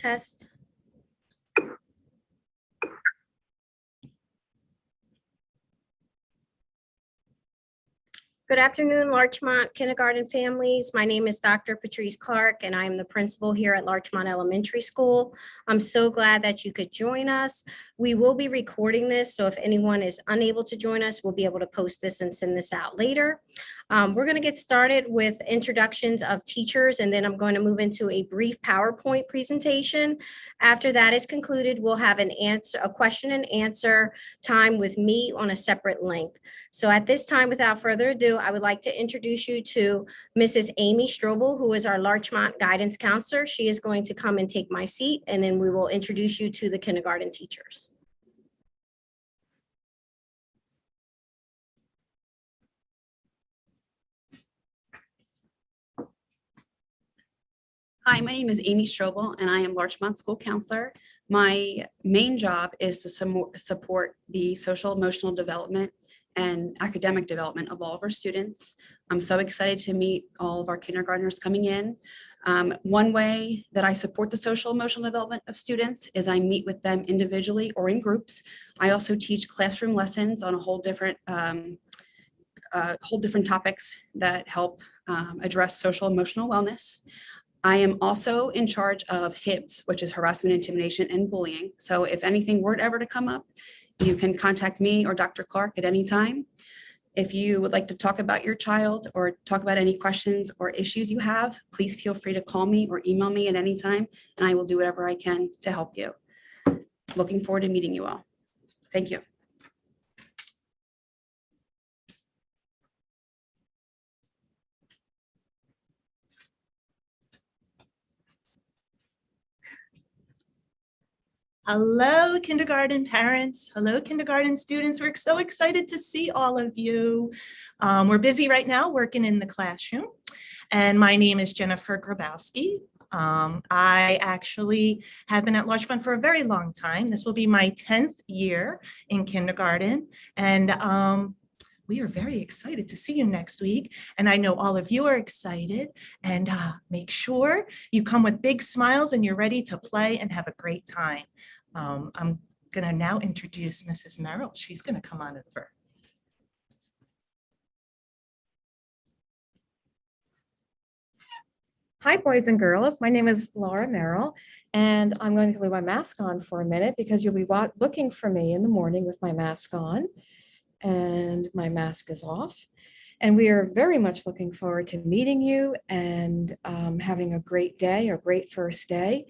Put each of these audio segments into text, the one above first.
test. Good afternoon, Larchmont kindergarten families. My name is Dr. Patrice Clark, and I am the principal here at Larchmont Elementary School. I'm so glad that you could join us. We will be recording this, so if anyone is unable to join us, we'll be able to post this and send this out later. We're going to get started with introductions of teachers, and then I'm going to move into a brief PowerPoint presentation. After that is concluded, we'll have a question and answer time with me on a separate link. So at this time, without further ado, I would like to introduce you to Mrs. Amy Strobel, who is our Larchmont guidance counselor. She is going to come and take my seat, and then we will introduce you to the kindergarten teachers. Hi, my name is Amy Strobel, and I am Larchmont School Counselor. My main job is to support the social emotional development and academic development of all of our students. I'm so excited to meet all of our kindergartners coming in. One way that I support the social emotional development of students is I meet with them individually or in groups. I also teach classroom lessons on a whole different topics that help address social emotional wellness. I am also in charge of HIBS, which is harassment, intimidation, and bullying. So if anything were ever to come up, you can contact me or Dr. Clark at any time. If you would like to talk about your child or talk about any questions or issues you have, please feel free to call me or email me at any time, and I will do whatever I can to help you. Looking forward to meeting you all. Thank you. Hello, kindergarten parents. Hello, kindergarten students. We're so excited to see all of you. We're busy right now working in the classroom. And my name is Jennifer Grabowski. I actually have been at Larchmont for a very long time. This will be my 10th year in kindergarten. And we are very excited to see you next week. And I know all of you are excited. And make sure you come with big smiles and you're ready to play and have a great time. I'm going to now introduce Mrs. Merrill. She's going to come on over. Hi, boys and girls. My name is Laura Merrill, and I'm going to leave my mask on for a minute because you'll be looking for me in the morning with my mask on, and my mask is off. And we are very much looking forward to meeting you and having a great day, a great first day.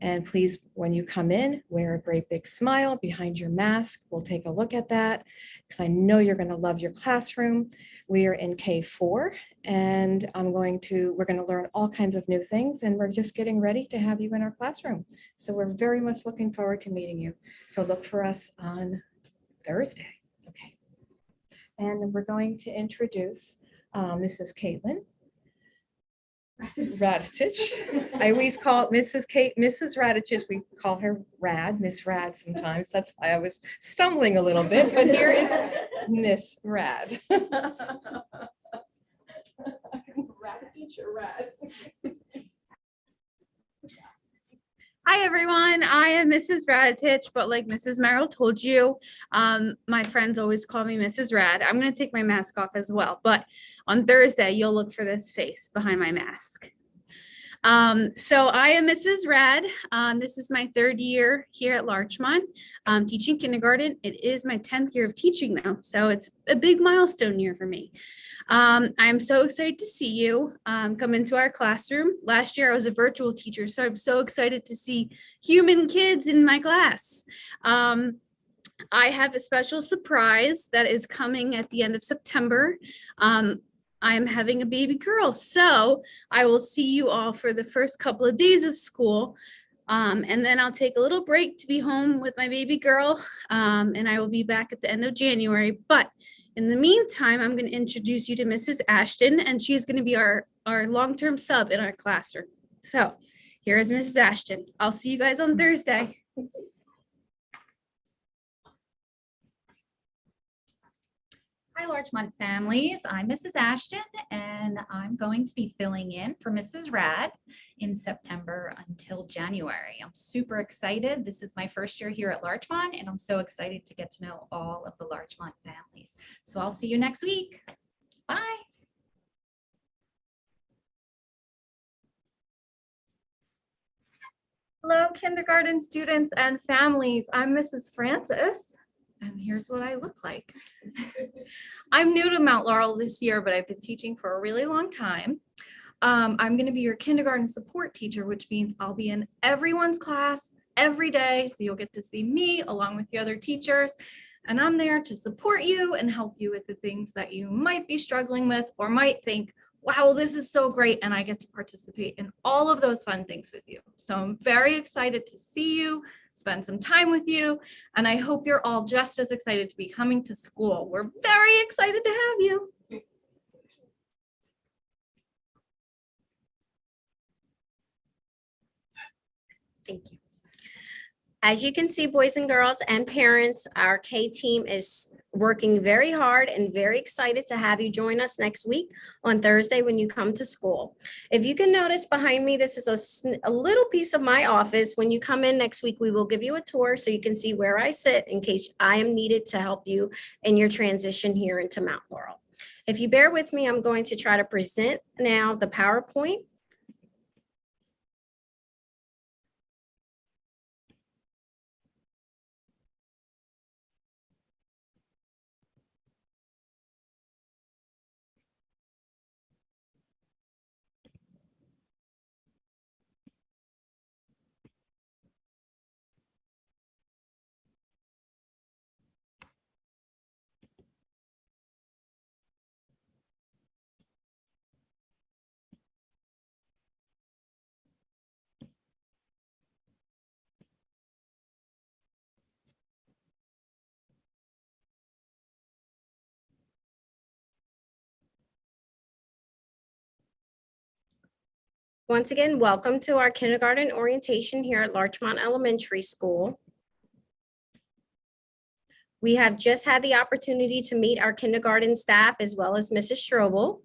And please, when you come in, wear a great big smile behind your mask. We'll take a look at that because I know you're going to love your classroom. We are in K4, and we're going to learn all kinds of new things, and we're just getting ready to have you in our classroom. So we're very much looking forward to meeting you. So look for us on Thursday. Okay. And we're going to introduce Mrs. Caitlin Raditich. I always call it Mrs. Raditich. We call her Rad, Miss Rad sometimes. That's why I was stumbling a little bit, but here is Miss Rad. Raditich or Rad? Hi, everyone. I am Mrs. Raditich, but like Mrs. Merrill told you, my friends always call me Mrs. Rad. I'm going to take my mask off as well, but on Thursday, you'll look for this face behind my mask. So I am Mrs. Rad. This is my 3rd year here at Larchmont, teaching kindergarten. It is my 10th year of teaching now, so it's a big milestone year for me. I'm so excited to see you come into our classroom. Last year I was a virtual teacher, so I'm so excited to see human kids in my class. I have a special surprise that is coming at the end of September. I'm having a baby girl, so I will see you all for the first couple of days of school. And then I'll take a little break to be home with my baby girl, and I will be back at the end of January. But in the meantime, I'm going to introduce you to Mrs. Ashton, and she's going to be our long-term sub in our classroom. So here is Mrs. Ashton. I'll see you guys on Thursday. Hi, Larchmont families. I'm Mrs. Ashton, and and I'm going to be filling in for Mrs. Rad in September until January. I'm super excited. This is my first year here at Larchmont, and I'm so excited to get to know all of the Larchmont families. So I'll see you next week. Bye. Hello, kindergarten students and families. I'm Mrs. Francis, and here's what I look like. I'm new to Mount Laurel this year, but I've been teaching for a really long time. I'm going to be your kindergarten support teacher, which means I'll be in everyone's class every day, so you'll get to see me along with the other teachers, and I'm there to support you and help you with the things that you might be struggling with or might think, wow, this is so great, and I get to participate in all of those fun things with you. So I'm very excited to see you, spend some time with you, and I hope you're all just as excited to be coming to school. We're very excited to have you. Thank you. As you can see, boys and girls and parents, our K team is working very hard and very excited to have you join us next week on Thursday when you come to school. If you can notice behind me, this is a little piece of my office. When you come in next week, we will give you a tour so you can see where I sit in case I am needed to help you in your transition here into Mount Laurel. If you bear with me, I'm going to try to present now the PowerPoint. Once again, welcome to our kindergarten orientation here at Larchmont Elementary School. We have just had the opportunity to meet our kindergarten staff as well as Mrs. Strobel.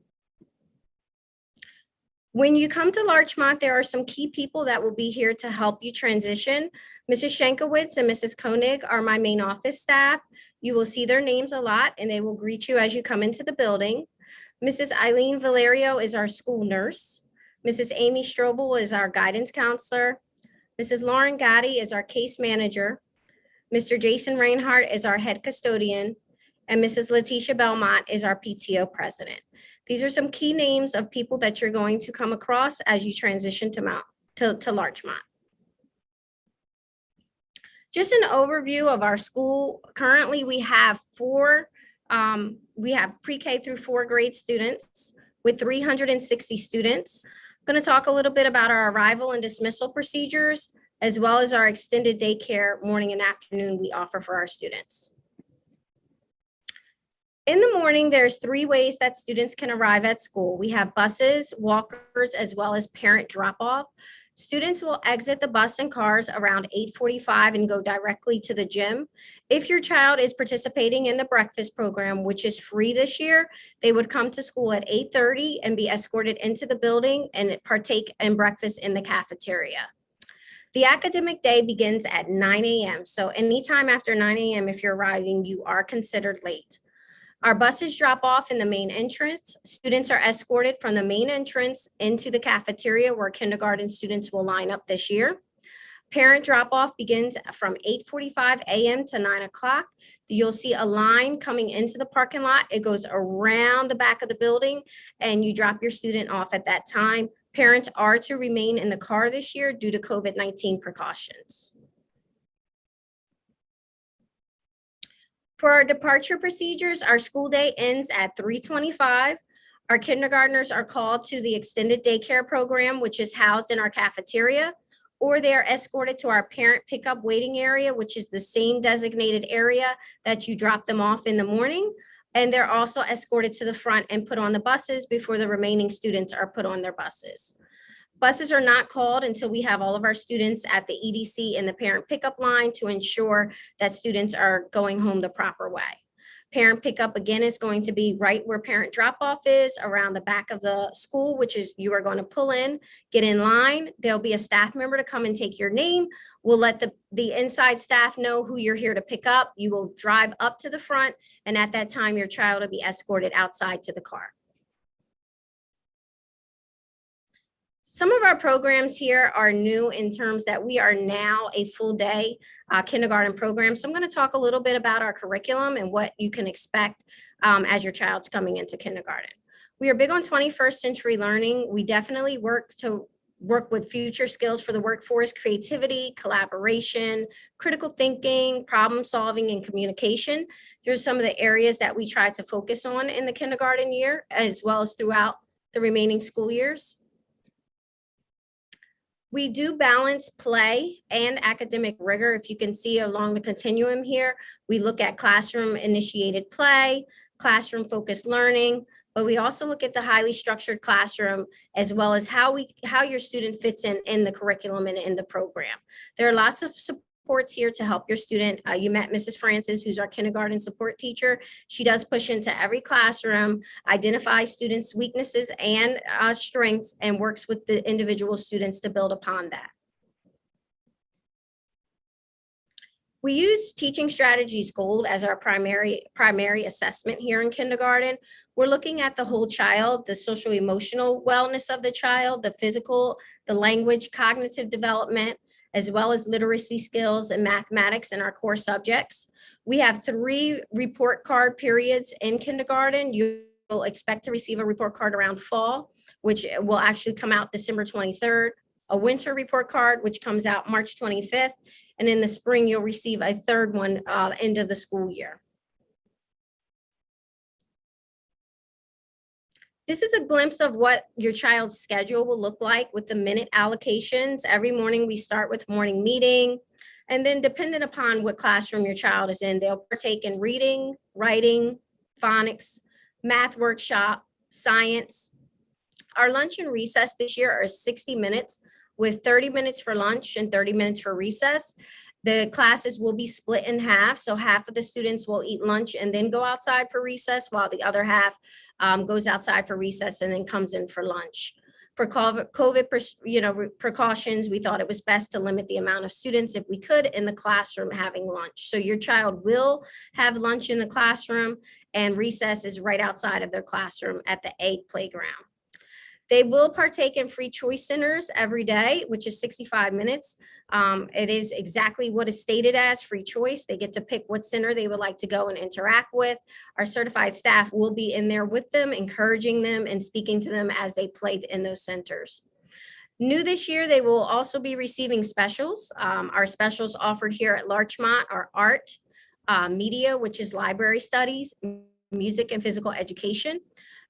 When you come to Larchmont, there are some key people that will be here to help you transition. Mrs. Shankowitz and Mrs. Koenig are my main office staff. You will see their names a lot and they will greet you as you come into the building. Mrs. Eileen Valerio is our school nurse. Mrs. Amy Strobel is our guidance counselor. Mrs. Lauren Gotti is our case manager. Mr. Jason Reinhardt is our head custodian. And Mrs. Letitia Belmont is our PTO president. These are some key names of people that you're going to come across as you transition to Larchmont. Just an overview of our school. Currently, we have pre-K through 4 grade students with 360 students. I'm going to talk a little bit about our arrival and dismissal procedures, as well as our extended daycare morning and afternoon we offer for our students. In the morning, there's 3 ways that students can arrive at school. We have buses, walkers, as well as parent drop-off. Students will exit the bus and cars around 8:45 and go directly to the gym. If your child is participating in the breakfast program, which is free this year, they would come to school at 8:30 and be escorted into the building and partake in breakfast in the cafeteria. The academic day begins at 9 a.m. So anytime after 9 a.m., if you're arriving, you are considered late. Our buses drop off in the main entrance. Students are escorted from the main entrance into the cafeteria where kindergarten students will line up this year. Parent drop-off begins from 8:45 a.m. to 9 o'clock. You'll see a line coming into the parking lot. It goes around the back of the building and you drop your student off at that time. Parents are to remain in the car this year due to COVID-19 precautions. For our departure procedures, our school day ends at 3:25. Our kindergartners are called to the extended daycare program, which is housed in our cafeteria, or they are escorted to our parent pickup waiting area, which is the same designated area that you drop them off in the morning. And they're also escorted to the front and put on the buses before the remaining students are put on their buses. Buses are not called until we have all of our students at the EDC and the parent pickup line to ensure that students are going home the proper way. Parent pickup again is going to be right where parent drop off is, around the back of the school, which is you are going to pull in, get in line. There'll be a staff member to come and take your name. We'll let the inside staff know who you're here to pick up. You will drive up to the front, and at that time, your child will be escorted outside to the car. Some of our programs here are new in terms that we are now a full day kindergarten program. So I'm going to talk a little bit about our curriculum and what you can expect as your child's coming into kindergarten. We are big on 21st century learning. We definitely work with future skills for the workforce: creativity, collaboration, critical thinking, problem solving, and communication. There's some of the areas that we try to focus on in the kindergarten year, as well as throughout the remaining school years. We do balance play and academic rigor. If you can see along the continuum here, we look at classroom initiated play, classroom focused learning, but we also look at the highly structured classroom, as well as how your student fits in the curriculum and in the program. There are lots of supports here to help your student. You met Mrs. Francis, who's our kindergarten support teacher. She does push into every classroom, identifies students' weaknesses and strengths, and works with the individual students to build upon that. We use Teaching Strategies Gold as our primary assessment here in kindergarten. We're looking at the whole child, the social emotional wellness of the child, the physical, the language, cognitive development, as well as literacy skills and mathematics in our core subjects. We have 3 report card periods in kindergarten. You will expect to receive a report card around fall, which will actually come out December 23rd, a winter report card, which comes out March 25th, and in the spring, you'll receive a 3rd one end of the school year. This is a glimpse of what your child's schedule will look like with the minute allocations. Every morning we start with morning meeting, and then dependent upon what classroom your child is in, they'll partake in reading, writing, phonics, math workshop, science. Our lunch and recess this year are 60 minutes with 30 minutes for lunch and 30 minutes for recess. The classes will be split in half. So half of the students will eat lunch and then go outside for recess, while the other half goes outside for recess and then comes in for lunch. For COVID precautions, we thought it was best to limit the amount of students, if we could, in the classroom having lunch. So your child will have lunch in the classroom, and recess is right outside of their classroom at the A playground. They will partake in free choice centers every day, which is 65 minutes. It is exactly what is stated as free choice. They get to pick what center they would like to go and interact with. Our certified staff will be in there with them, encouraging them and speaking to them as they play in those centers. New this year, they will also be receiving specials. Our specials offered here at Larchmont are art, media, which is library studies, music, and physical education.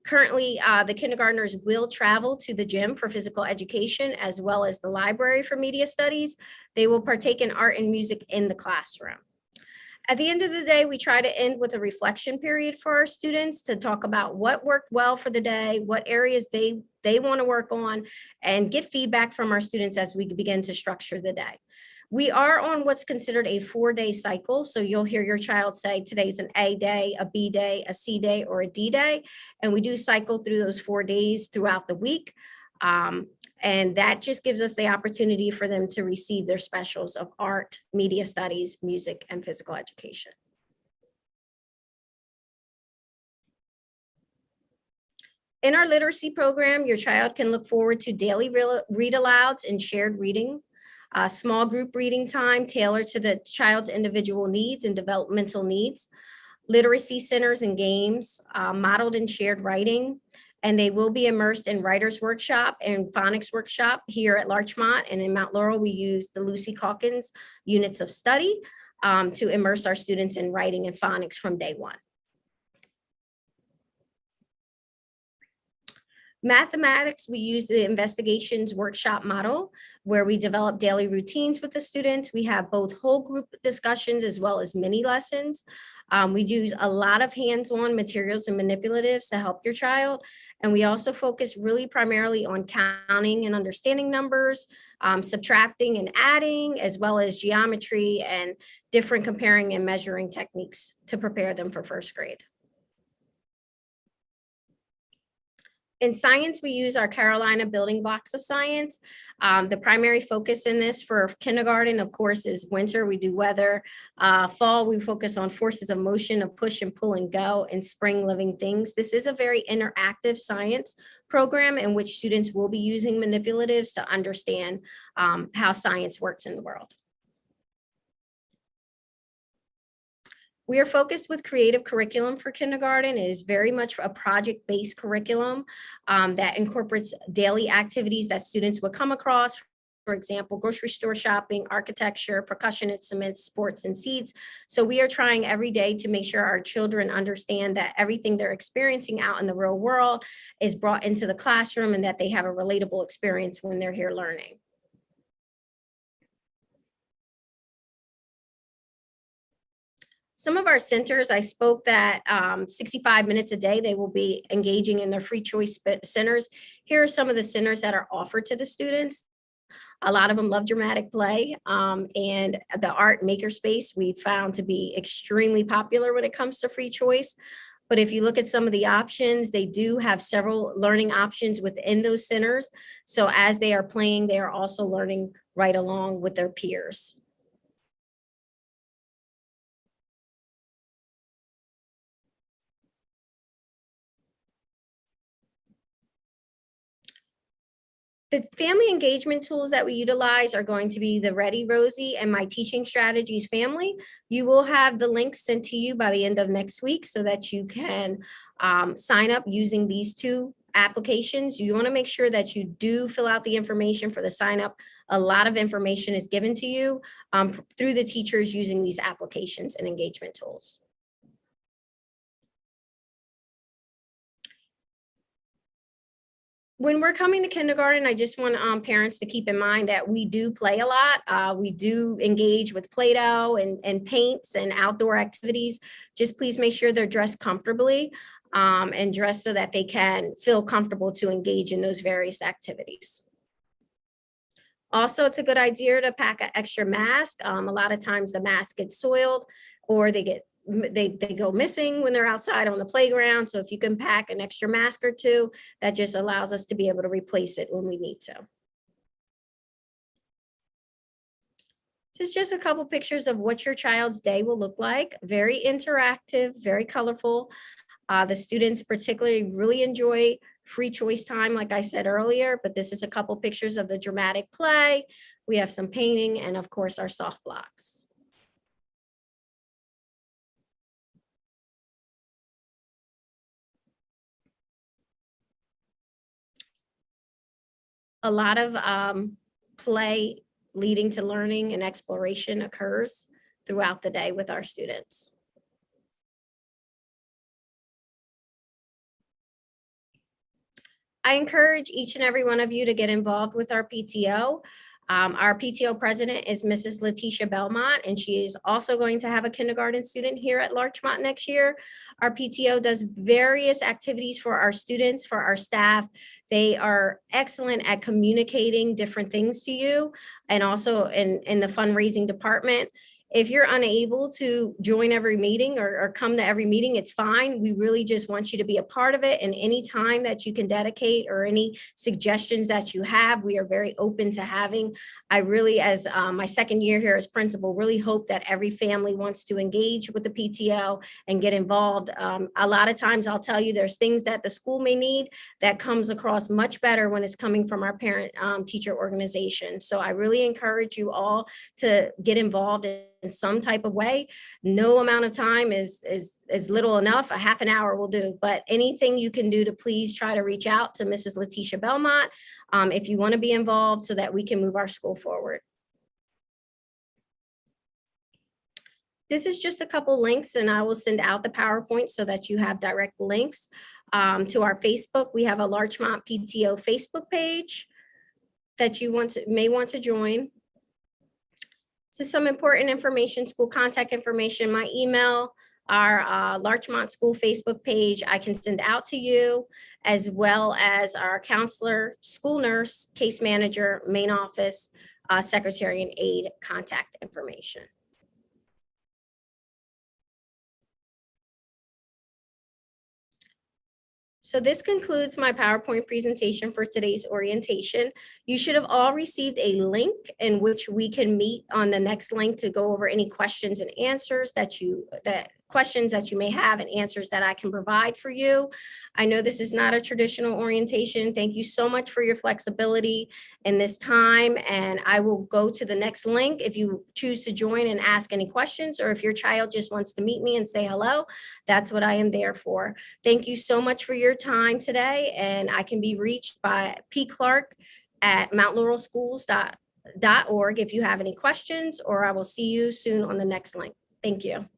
Currently, the kindergartners will travel to the gym for physical education, as well as the library for media studies. They will partake in art and music in the classroom. At the end of the day, we try to end with a reflection period for our students to talk about what worked well for the day, what areas they want to work on, and get feedback from our students as we begin to structure the day. We are on what's considered a 4-day cycle. So you'll hear your child say today's an A day, a B day, a C day, or a D day. And we do cycle through those 4 days throughout the week. And that just gives us the opportunity for them to receive their specials of art, media studies, music, and physical education. In our literacy program, your child can look forward to daily read alouds and shared reading. Small group reading time tailored to the child's individual needs and developmental needs, literacy centers and games, modeled and shared writing, and they will be immersed in writer's workshop and phonics workshop here at Larchmont, and in Mount Laurel, we use the Lucy Calkins units of study to immerse our students in writing and phonics from day 1. Mathematics, we use the investigations workshop model where we develop daily routines with the students. We have both whole group discussions as well as mini lessons. We use a lot of hands-on materials and manipulatives to help your child. And we also focus really primarily on counting and understanding numbers, subtracting and adding, as well as geometry and different comparing and measuring techniques to prepare them for first grade. In science, we use our Carolina building blocks of science. The primary focus in this for kindergarten, of course, is winter. We do weather. Fall, we focus on forces of motion of push and pull and go, and spring living things. This is a very interactive science program in which students will be using manipulatives to understand how science works in the world. We are focused with creative curriculum for kindergarten. It is very much a project-based curriculum that incorporates daily activities that students would come across. For example, grocery store shopping, architecture, percussion instruments, sports, and seeds. So we are trying every day to make sure our children understand that everything they're experiencing out in the real world is brought into the classroom and that they have a relatable experience when they're here learning. Some of our centers, I spoke that 65 minutes a day, they will be engaging in their free choice centers. Here are some of the centers that are offered to the students. A lot of them love dramatic play, and the art makerspace we found to be extremely popular when it comes to free choice. But if you look at some of the options, they do have several learning options within those centers. So as they are playing, they are also learning right along with their peers. The family engagement tools that we utilize are going to be the Ready Rosie and My Teaching Strategies family. You will have the links sent to you by the end of next week so that you can sign up using these two applications. You want to make sure that you do fill out the information for the sign up. A lot of information is given to you through the teachers using these applications and engagement tools. When we're coming to kindergarten, I just want parents to keep in mind that we do play a lot. We do engage with Play-Doh and paints and outdoor activities. Just please make sure they're dressed comfortably and dressed so that they can feel comfortable to engage in those various activities. Also, it's a good idea to pack an extra mask. A lot of times the mask gets soiled or they go missing when they're outside on the playground. So if you can pack an extra mask or two, that just allows us to be able to replace it when we need to. This is just a couple pictures of what your child's day will look like. Very interactive, very colorful. The students particularly really enjoy free choice time, like I said earlier, but this is a couple pictures of the dramatic play. We have some painting and of course our soft blocks. A lot of play leading to learning and exploration occurs throughout the day with our students. I encourage each and every one of you to get involved with our PTO. Our PTO president is Mrs. Letitia Belmont, and she is also going to have a kindergarten student here at Larchmont next year. Our PTO does various activities for our students, for our staff. They are excellent at communicating different things to you, and also in the fundraising department. If you're unable to join every meeting or come to every meeting, it's fine. We really just want you to be a part of it, and any time that you can dedicate or any suggestions that you have, we are very open to having. I really, as my second year here as principal, really hope that every family wants to engage with the PTO and get involved. A lot of times I'll tell you there's things that the school may need that comes across much better when it's coming from our parent teacher organization. So I really encourage you all to get involved in some type of way. No amount of time is little enough. A half an hour will do, but anything you can do to please try to reach out to Mrs. Letitia Belmont if you want to be involved so that we can move our school forward. This is just a couple links, and I will send out the PowerPoint so that you have direct links to our Facebook. We have a Larchmont PTO Facebook page that you may want to join. So some important information, school contact information, my email, Our Larchmont School Facebook page, I can send out to you, as well as our counselor, school nurse, case manager, main office, secretary, and aide contact information. So this concludes my PowerPoint presentation for today's orientation. You should have all received a link in which we can meet on the next link to go over any questions and answers questions that you may have and answers that I can provide for you. I know this is not a traditional orientation. Thank you so much for your flexibility in this time, and I will go to the next link if you choose to join and ask any questions, or if your child just wants to meet me and say hello, that's what I am there for. Thank you so much for your time today, and I can be reached by pclark@mountlaurelschools.org if you have any questions, or I will see you soon on the next link. Thank you.